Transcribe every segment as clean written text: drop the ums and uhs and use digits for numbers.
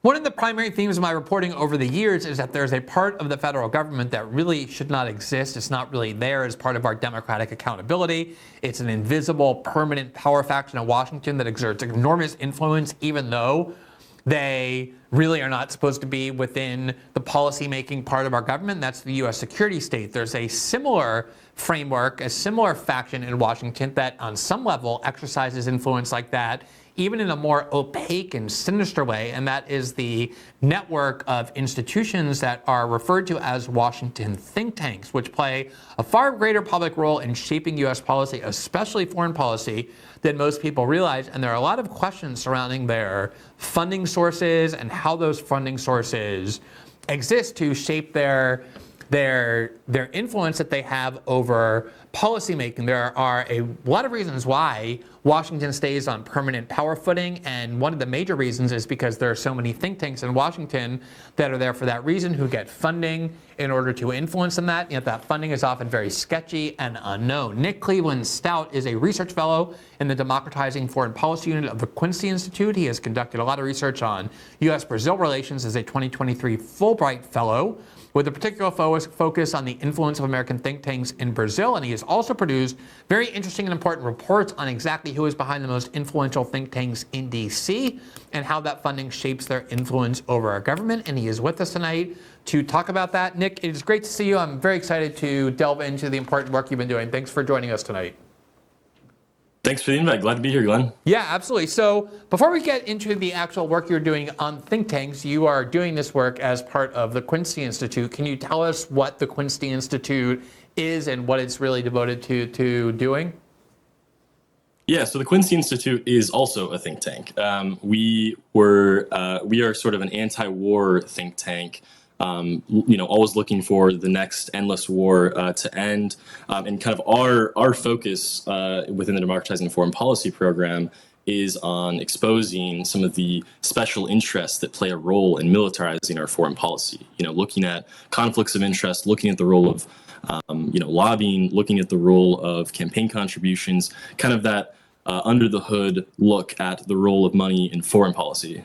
One of the primary themes of my reporting over the years is that there's a part of the federal government that really should not exist. It's not really there as part of our democratic accountability. It's an invisible, permanent power faction in Washington that exerts enormous influence, even though they really are not supposed to be within the policy-making part of our government. That's the U.S. security state. There's a similar framework, a similar faction in Washington that on some level exercises influence like that, even in a more opaque and sinister way, and that is the network of institutions that are referred to as Washington think tanks, which play a far greater public role in shaping U.S. policy, especially foreign policy, than most people realize. And there are a lot of questions surrounding their funding sources and how those funding sources exist to shape their influence that they have over policymaking. There are a lot of reasons why Washington stays on permanent power footing, and one of the major reasons is because there are so many think tanks in Washington that are there for that reason, who get funding in order to influence in that, yet that funding is often very sketchy and unknown. Nick Cleveland-Stout is a research fellow in the Democratizing Foreign Policy Unit of the Quincy Institute. He has conducted a lot of research on U.S.-Brazil relations as a 2023 Fulbright Fellow, with a particular focus on the influence of American think tanks in Brazil. And he has also produced very interesting and important reports on exactly who is behind the most influential think tanks in D.C. and how that funding shapes their influence over our government. And he is with us tonight to talk about that. Nick, it is great to see you. I'm very excited to delve into the important work you've been doing. Thanks for joining us tonight. Thanks for the invite. Glad to be here, Glenn. Yeah, absolutely. So before we get into the actual work you're doing on think tanks, you are doing this work as part of the Quincy Institute. Can you tell us what the Quincy Institute is and what it's really devoted to doing? Yeah, so the Quincy Institute is also a think tank. We are sort of an anti-war think tank. Always looking for the next endless war to end. And kind of our focus within the Democratizing Foreign Policy program is on exposing some of the special interests that play a role in militarizing our foreign policy. Looking at conflicts of interest, looking at the role of, lobbying, looking at the role of campaign contributions, kind of that under the hood look at the role of money in foreign policy.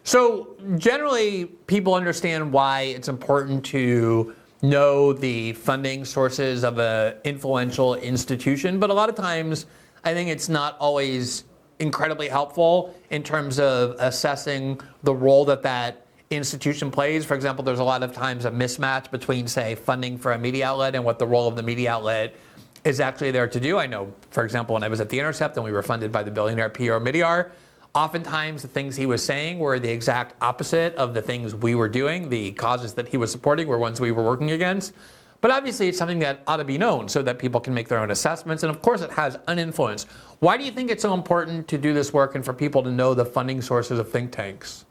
So generally, people understand why it's important to know the funding sources of an influential institution, but a lot of times I think it's not always incredibly helpful in terms of assessing the role that institution plays. For example, there's a lot of times a mismatch between, say, funding for a media outlet and what the role of the media outlet is actually there to do. I know, for example, when I was at The Intercept and we were funded by the billionaire Pierre Midyar, oftentimes the things he was saying were the exact opposite of the things we were doing. The causes that he was supporting were ones we were working against. But obviously it's something that ought to be known so that people can make their own assessments. And of course it has an influence. Why do you think it's so important to do this work and for people to know the funding sources of think tanks?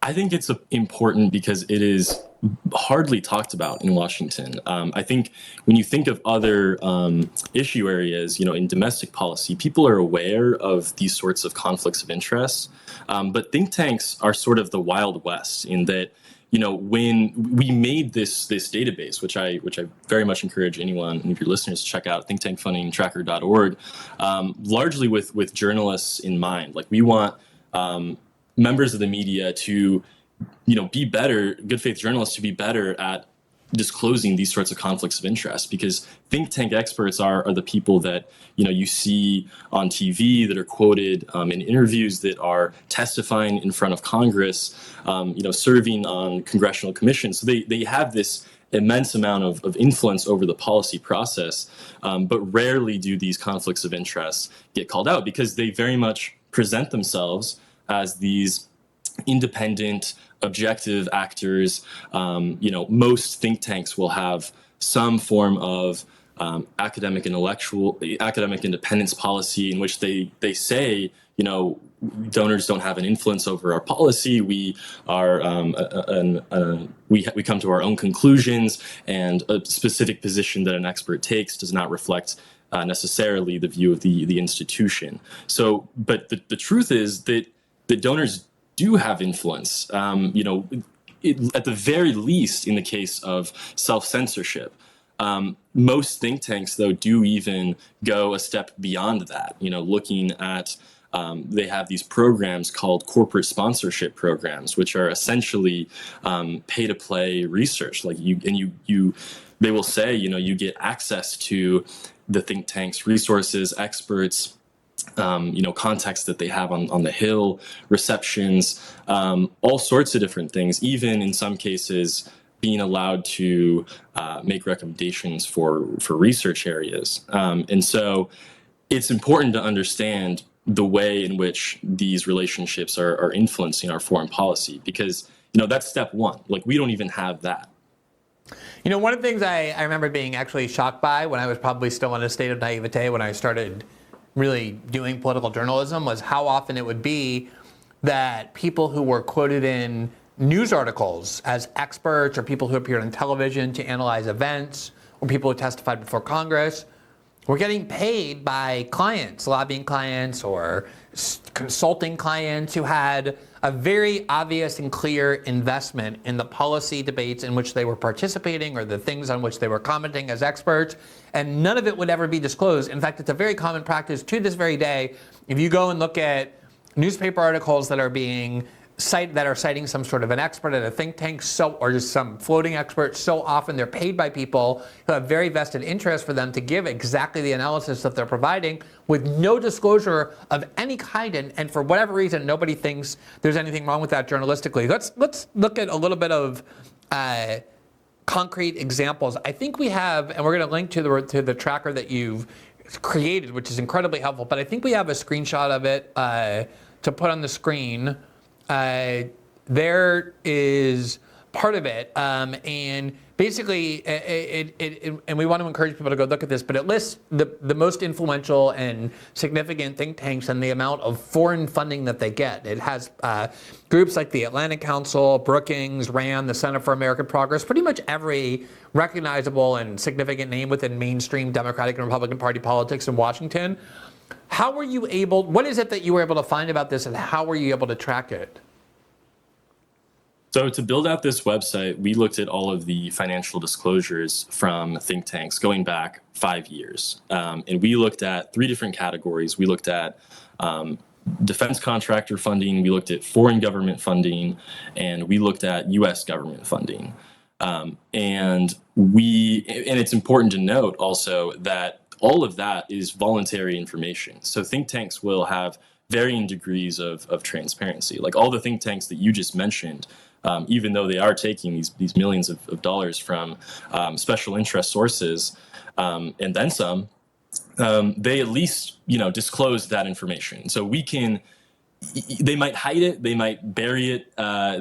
I think it's important because it is hardly talked about in Washington. I think when you think of other issue areas, in domestic policy, people are aware of these sorts of conflicts of interest. But think tanks are sort of the Wild West in that, when we made this database, which I very much encourage anyone, and if your listeners to check out, thinktankfundingtracker.org, largely with journalists in mind. Like we want members of the media to, be better, good faith journalists to be better at disclosing these sorts of conflicts of interest, because think tank experts are the people that, you see on TV, that are quoted in interviews, that are testifying in front of Congress, serving on congressional commissions. So they have this immense amount of influence over the policy process, but rarely do these conflicts of interest get called out because they very much present themselves as these independent, objective actors. Most think tanks will have some form of academic independence policy in which they say, donors don't have an influence over our policy. We are we come to our own conclusions, and a specific position that an expert takes does not reflect necessarily the view of the institution. So, but the truth is that the donors do have influence, at the very least in the case of self-censorship. Most think tanks, though, do even go a step beyond that, looking at they have these programs called corporate sponsorship programs, which are essentially pay-to-play research. Like they will say, you get access to the think tank's resources, experts, contacts that they have on the Hill, receptions, all sorts of different things, even in some cases being allowed to make recommendations for research areas. And so it's important to understand the way in which these relationships are influencing our foreign policy, because, that's step one. Like, we don't even have that. One of the things I remember being actually shocked by when I was probably still in a state of naivete when I started really doing political journalism was how often it would be that people who were quoted in news articles as experts or people who appeared on television to analyze events or people who testified before Congress were getting paid by clients, lobbying clients or consulting clients who had a very obvious and clear investment in the policy debates in which they were participating or the things on which they were commenting as experts, and none of it would ever be disclosed. In fact, it's a very common practice to this very day. If you go and look at newspaper articles that are being citing some sort of an expert at a think tank, or just some floating expert, so often they're paid by people who have very vested interest for them to give exactly the analysis that they're providing with no disclosure of any kind, and for whatever reason, nobody thinks there's anything wrong with that journalistically. Let's look at a little bit of concrete examples. I think we have, and we're going to link to the tracker that you've created, which is incredibly helpful, but I think we have a screenshot of it to put on the screen. There is part of it, and basically, and we want to encourage people to go look at this, but it lists the most influential and significant think tanks and the amount of foreign funding that they get. It has groups like the Atlantic Council, Brookings, RAND, the Center for American Progress, pretty much every recognizable and significant name within mainstream Democratic and Republican Party politics in Washington. What is it that you were able to find about this, and how were you able to track it? So to build out this website, we looked at all of the financial disclosures from think tanks going back 5 years. And we looked at 3 different categories. We looked at defense contractor funding, we looked at foreign government funding, and we looked at U.S. government funding. And it's important to note also that all of that is voluntary information. So think tanks will have varying degrees of transparency. Like all the think tanks that you just mentioned, even though they are taking these millions of dollars from special interest sources and then some, they at least disclose that information. So they might hide it, they might bury it.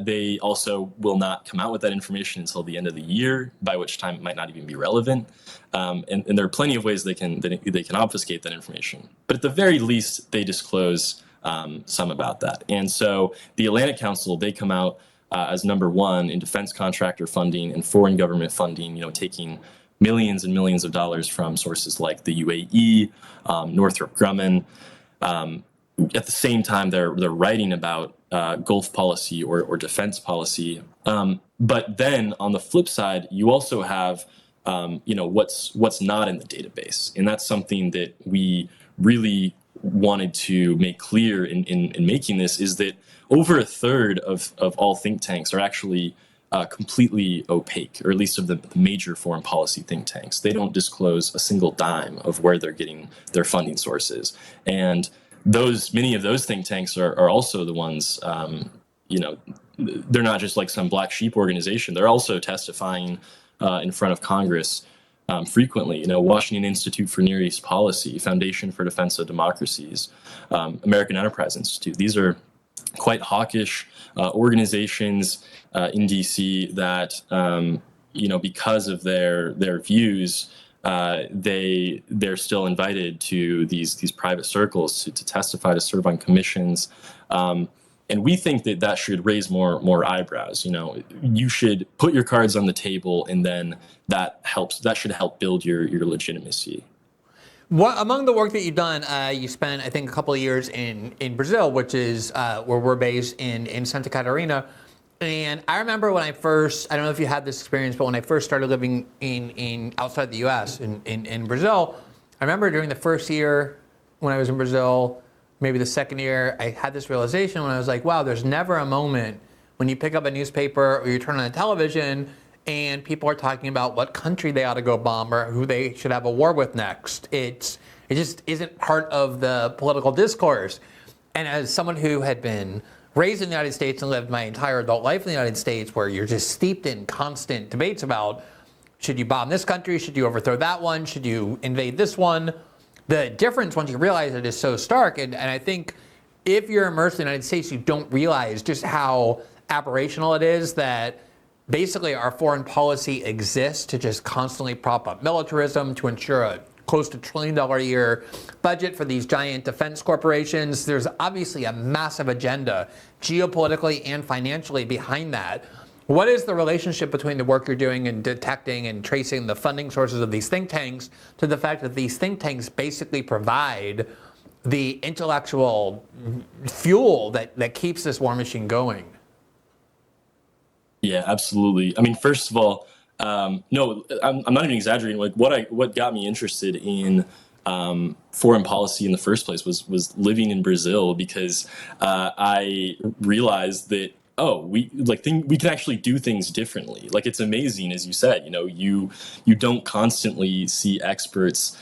They also will not come out with that information until the end of the year, by which time it might not even be relevant. And there are plenty of ways they can obfuscate that information. But at the very least, they disclose some about that. And so the Atlantic Council, they come out as number 1 in defense contractor funding and foreign government funding, taking millions and millions of dollars from sources like the UAE, Northrop Grumman. At the same time, they're writing about Gulf policy or defense policy. But then on the flip side, you also have what's not in the database, and that's something that we really wanted to make clear in making this, is that over a third of all think tanks are actually completely opaque, or at least of the major foreign policy think tanks. They don't disclose a single dime of where they're getting their funding sources, and many of those think tanks are also the ones, they're not just like some black sheep organization. They're also testifying in front of Congress frequently. Washington Institute for Near East Policy, Foundation for Defense of Democracies, American Enterprise Institute. These are quite hawkish organizations in DC that, because of their views, they're still invited to these private circles to testify, to serve on commissions. And we think that should raise more eyebrows. You should put your cards on the table, and then that should help build your legitimacy. Among the work that you've done, you spent, I think, a couple of years in Brazil, which is where we're based in Santa Catarina. And I remember when I don't know if you had this experience, but when I first started living in outside the U.S. in Brazil, I remember during the first year when I was in Brazil, maybe the second year, I had this realization when I was like, wow, there's never a moment when you pick up a newspaper or you turn on the television and people are talking about what country they ought to go bomb or who they should have a war with next. It just isn't part of the political discourse. And as someone who had been raised in the United States and lived my entire adult life in the United States, where you're just steeped in constant debates about, should you bomb this country? Should you overthrow that one? Should you invade this one? The difference, once you realize it, is so stark. And I think if you're immersed in the United States, you don't realize just how aberrational it is that basically our foreign policy exists to just constantly prop up militarism, to ensure a close to $1 trillion a year budget for these giant defense corporations. There's obviously a massive agenda geopolitically and financially behind that. What is the relationship between the work you're doing in detecting and tracing the funding sources of these think tanks to the fact that these think tanks basically provide the intellectual fuel that keeps this war machine going? Yeah, absolutely. I mean, first of all, no, I'm not even exaggerating. Like what got me interested in foreign policy in the first place was living in Brazil, because I realized that we can actually do things differently. Like, it's amazing, as you said. You don't constantly see experts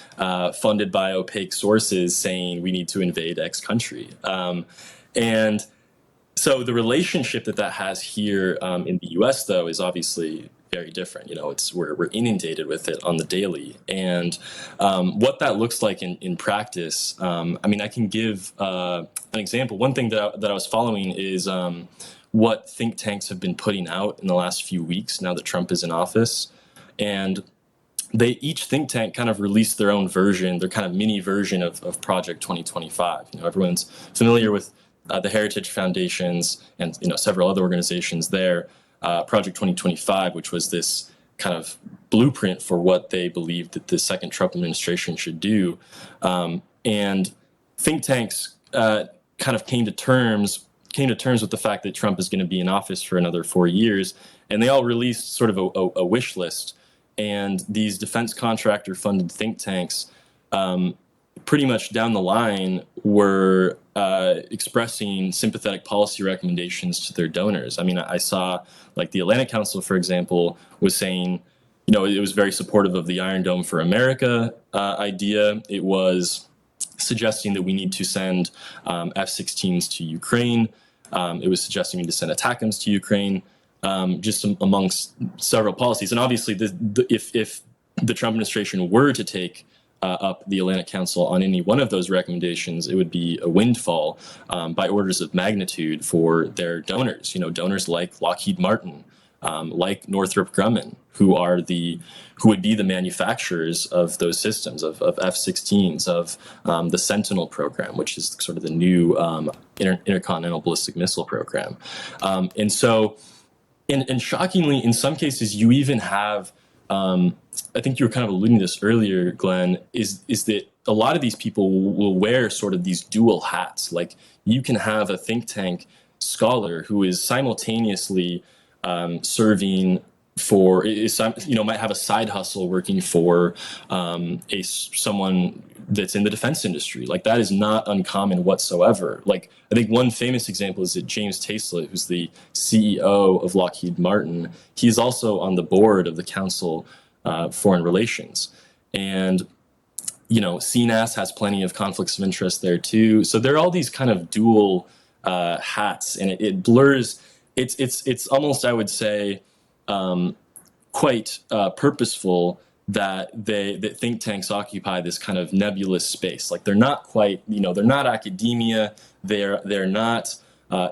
funded by opaque sources saying we need to invade X country, and so the relationship that has here in the U.S., though, is obviously very different. We're inundated with it on the daily, and what that looks like in practice. I mean, I can give an example. One thing that I was following is what think tanks have been putting out in the last few weeks now that Trump is in office, and each think tank kind of released their own version, their kind of mini version of Project 2025. Everyone's familiar with the Heritage Foundations and several other organizations there. Project 2025, which was this kind of blueprint for what they believed that the second Trump administration should do, and think tanks kind of came to terms with the fact that Trump is going to be in office for another 4 years, and they all released sort of a wish list. And these defense contractor funded think tanks, pretty much down the line, were expressing sympathetic policy recommendations to their donors. I mean, I saw, like, the Atlantic Council, for example, was saying, it was very supportive of the Iron Dome for America idea. It was suggesting that we need to send F-16s to Ukraine. It was suggesting we need to send ATACMS to Ukraine, just amongst several policies. And obviously, if the Trump administration were to take up the Atlantic Council on any one of those recommendations, it would be a windfall by orders of magnitude for their donors. Donors like Lockheed Martin, like Northrop Grumman, who would be the manufacturers of those systems, of F-16s, of the Sentinel program, which is sort of the new intercontinental ballistic missile program. And shockingly, in some cases, you even have, I think you were kind of alluding to this earlier, Glenn, is that a lot of these people will wear sort of these dual hats. Like, you can have a think tank scholar who is simultaneously serving for, might have a side hustle working for someone that's in the defense industry. Like, that is not uncommon whatsoever. Like, I think one famous example is that James Taslet, who's the CEO of Lockheed Martin, he's also on the board of the Council Foreign Relations. And, CNAS has plenty of conflicts of interest there too. So there are all these kind of dual hats, and it blurs. It's almost, I would say, quite purposeful that think tanks occupy this kind of nebulous space. Like, they're not quite, they're not academia, they're not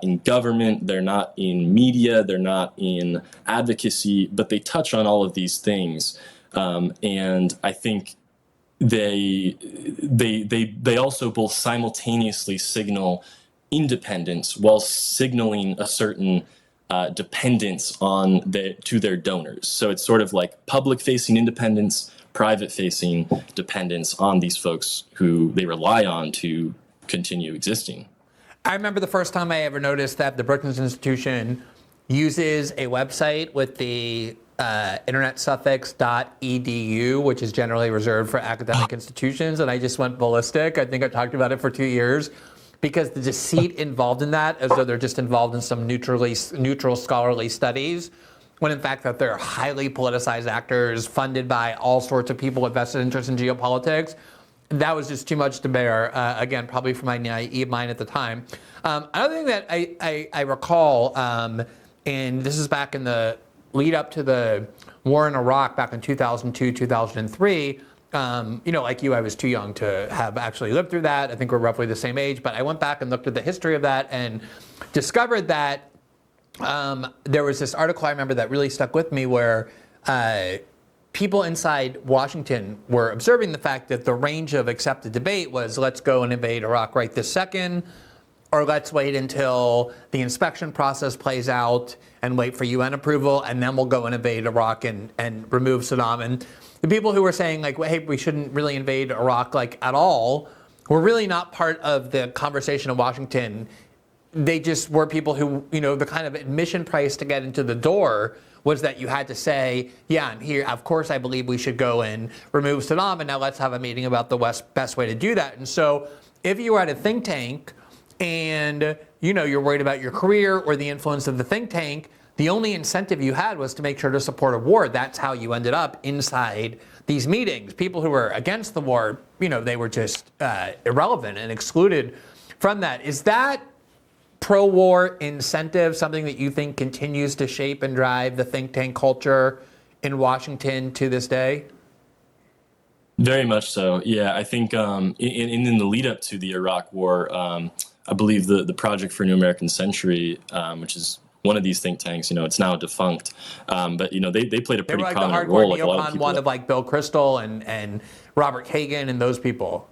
in government, they're not in media, they're not in advocacy, but they touch on all of these things. And I think they also both simultaneously signal independence while signaling a certain dependence to their donors. So it's sort of like public-facing independence, private-facing dependence on these folks who they rely on to continue existing. I remember the first time I ever noticed that the Brookings Institution uses a website with the internet suffix .edu, which is generally reserved for academic institutions, and I just went ballistic. I think I talked about it for 2 years. because the deceit involved in that, as though they're just involved in some neutral scholarly studies, when in fact that they're highly politicized actors funded by all sorts of people with vested interest in geopolitics. That was just too much to bear, again, probably for my naive mind at the time. Another thing that I recall, and this is back in the lead up to the war in Iraq back in 2002, 2003, like you, I was too young to have actually lived through that. I think we're roughly the same age, but I went back and looked at the history of that and discovered that there was this article I remember that really stuck with me where people inside Washington were observing the fact that the range of accepted debate was, let's go and invade Iraq right this second, or let's wait until the inspection process plays out and wait for UN approval, and then we'll go and invade Iraq and remove Saddam. And the people who were saying, like, hey, we shouldn't really invade Iraq, like, at all, were really not part of the conversation in Washington. They just were people who, the kind of admission price to get into the door was that you had to say, yeah, I'm here. Of course, I believe we should go and remove Saddam, and now let's have a meeting about the best way to do that. And so if you were at a think tank and, you're worried about your career or the influence of the think tank, the only incentive you had was to make sure to support a war. That's how you ended up inside these meetings. People who were against the war, they were just irrelevant and excluded from that. Is that pro-war incentive something that you think continues to shape and drive the think tank culture in Washington to this day? Very much so. Yeah, I think in the lead up to the Iraq War, I believe the Project for a New American Century, which is one of these think tanks, it's now defunct, but they played a pretty prominent role. Like a lot of people, one of like Bill Kristol and Robert Kagan and those people.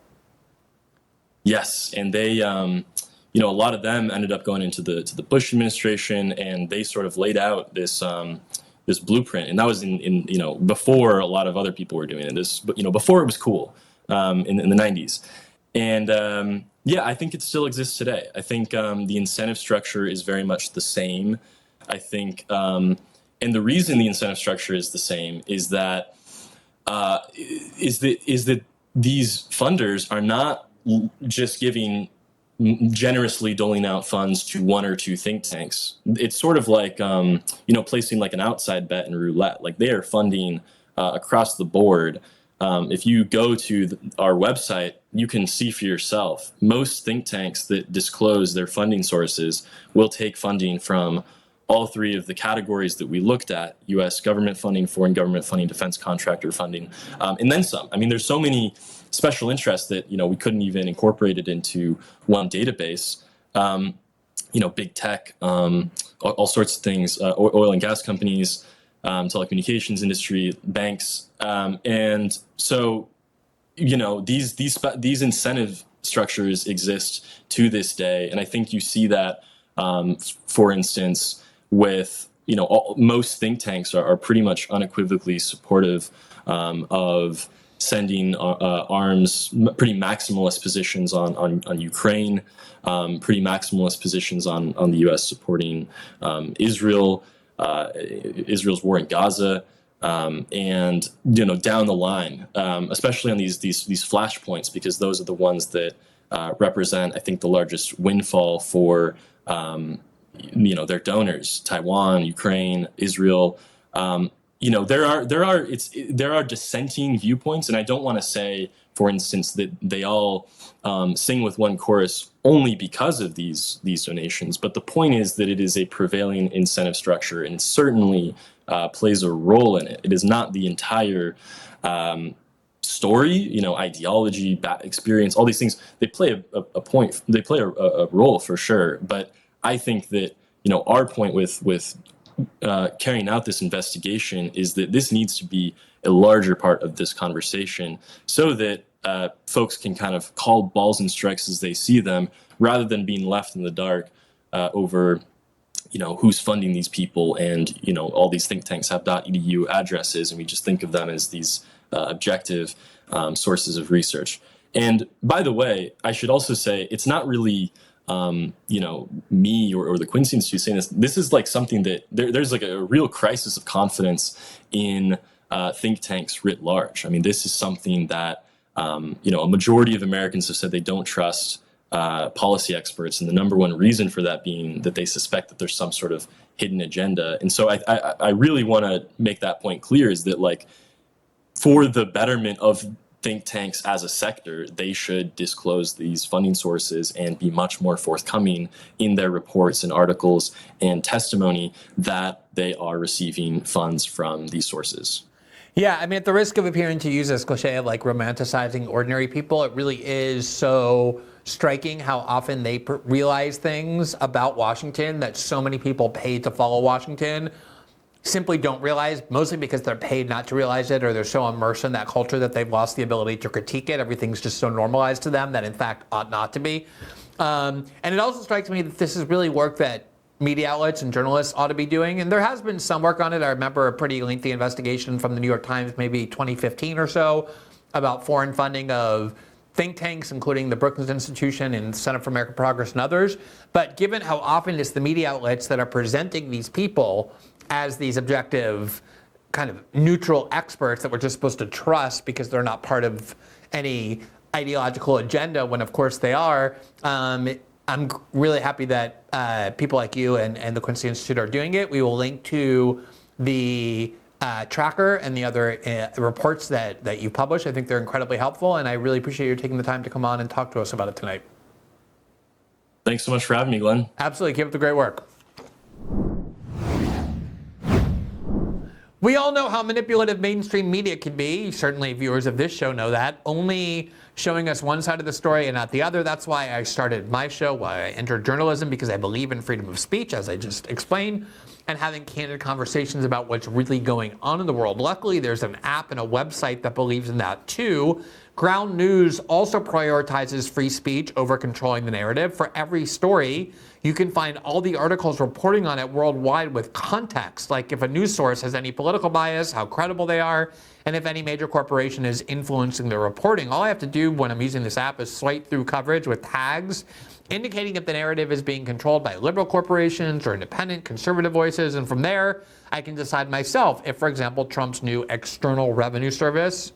Yes, and they. A lot of them ended up going into the Bush administration, and they sort of laid out this this blueprint, and that was in before a lot of other people were doing it. This, before it was cool in the 90s, and I think it still exists today. I think the incentive structure is very much the same. I think, and the reason the incentive structure is the same is that these funders are not just giving generously doling out funds to one or two think tanks. It's sort of like, placing like an outside bet in roulette. Like they are funding across the board. If you go to our website, you can see for yourself. Most think tanks that disclose their funding sources will take funding from all three of the categories that we looked at: U.S. government funding, foreign government funding, defense contractor funding, and then some. I mean, there's so many special interests that we couldn't even incorporate it into one database. Big tech, all sorts of things, oil and gas companies, telecommunications industry, banks, and so these incentive structures exist to this day, and I think you see that, for instance, with most think tanks are pretty much unequivocally supportive of sending arms, pretty maximalist positions on Ukraine, pretty maximalist positions on the U.S. supporting Israel, Israel's war in Gaza, and down the line, especially on these flashpoints, because those are the ones that represent, I think, the largest windfall for their donors: Taiwan, Ukraine, Israel. There are dissenting viewpoints, and I don't want to say, for instance, that they all sing with one chorus only because of these donations. But the point is that it is a prevailing incentive structure, and it plays a role in it. It is not the entire story, ideology, experience, all these things. They play a point. They play a role for sure. But I think that our point with carrying out this investigation is that this needs to be a larger part of this conversation, so that folks can kind of call balls and strikes as they see them, rather than being left in the dark over who's funding these people. And all these think tanks have .edu addresses, and we just think of them as these objective sources of research. And by the way, I should also say it's not really me or the Quincy Institute saying this. This is like something that there's like a real crisis of confidence in think tanks writ large. I mean, this is something that a majority of Americans have said they don't trust policy experts, and the number one reason for that being that they suspect that there's some sort of hidden agenda. And so I really want to make that point clear, is that, like, for the betterment of think tanks as a sector, they should disclose these funding sources and be much more forthcoming in their reports and articles and testimony that they are receiving funds from these sources. Yeah, I mean, at the risk of appearing to use this cliche of like romanticizing ordinary people, it really is so striking how often they realize things about Washington that so many people paid to follow Washington simply don't realize, mostly because they're paid not to realize it, or they're so immersed in that culture that they've lost the ability to critique it. Everything's just so normalized to them that in fact ought not to be. And it also strikes me that this is really work that media outlets and journalists ought to be doing. And there has been some work on it. I remember a pretty lengthy investigation from the New York Times, maybe 2015 or so, about foreign funding of think tanks, including the Brookings Institution and Center for American Progress and others. But given how often it's the media outlets that are presenting these people as these objective, kind of neutral experts that we're just supposed to trust because they're not part of any ideological agenda, when of course they are, I'm really happy that people like you and the Quincy Institute are doing it. We will link to the tracker and the other reports that you publish. I think they're incredibly helpful, and I really appreciate you taking the time to come on and talk to us about it tonight. Thanks so much for having me, Glenn. Absolutely. Keep up the great work. We all know how manipulative mainstream media can be. Certainly viewers of this show know that. Only showing us one side of the story and not the other. That's why I started my show, why I entered journalism, because I believe in freedom of speech, as I just explained, and having candid conversations about what's really going on in the world. Luckily, there's an app and a website that believes in that too. Ground News also prioritizes free speech over controlling the narrative. For every story, you can find all the articles reporting on it worldwide with context, like if a news source has any political bias, how credible they are, and if any major corporation is influencing their reporting. All I have to do when I'm using this app is swipe through coverage with tags indicating if the narrative is being controlled by liberal corporations or independent conservative voices, and from there, I can decide myself if, for example, Trump's new External Revenue Service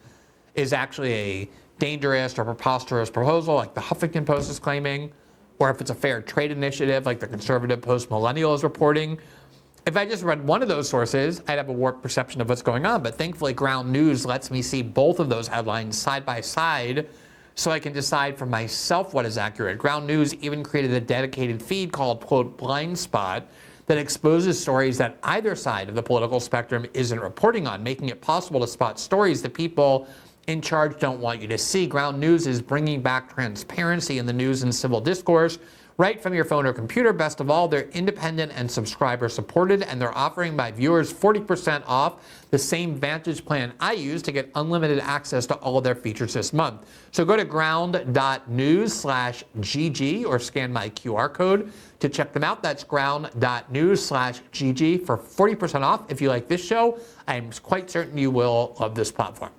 is actually a dangerous or preposterous proposal like the Huffington Post is claiming, or if it's a fair trade initiative like the conservative Post-Millennial is reporting. If I just read one of those sources, I'd have a warped perception of what's going on. But thankfully, Ground News lets me see both of those headlines side by side so I can decide for myself what is accurate. Ground News even created a dedicated feed called, quote, Blind Spot, that exposes stories that either side of the political spectrum isn't reporting on, making it possible to spot stories that people in charge don't want you to see. Ground News is bringing back transparency in the news and civil discourse right from your phone or computer. Best of all, they're independent and subscriber supported, and they're offering my viewers 40% off the same Vantage plan I use to get unlimited access to all of their features this month. So go to ground.news/GG or scan my QR code to check them out. That's ground.news/GG for 40% off. If you like this show, I'm quite certain you will love this platform.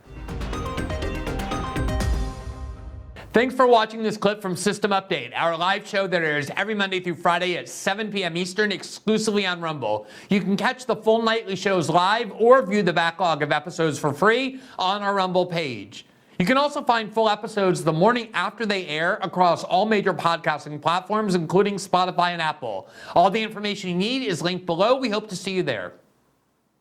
Thanks for watching this clip from System Update, our live show that airs every Monday through Friday at 7 p.m. Eastern, exclusively on Rumble. You can catch the full nightly shows live or view the backlog of episodes for free on our Rumble page. You can also find full episodes the morning after they air across all major podcasting platforms, including Spotify and Apple. All the information you need is linked below. We hope to see you there.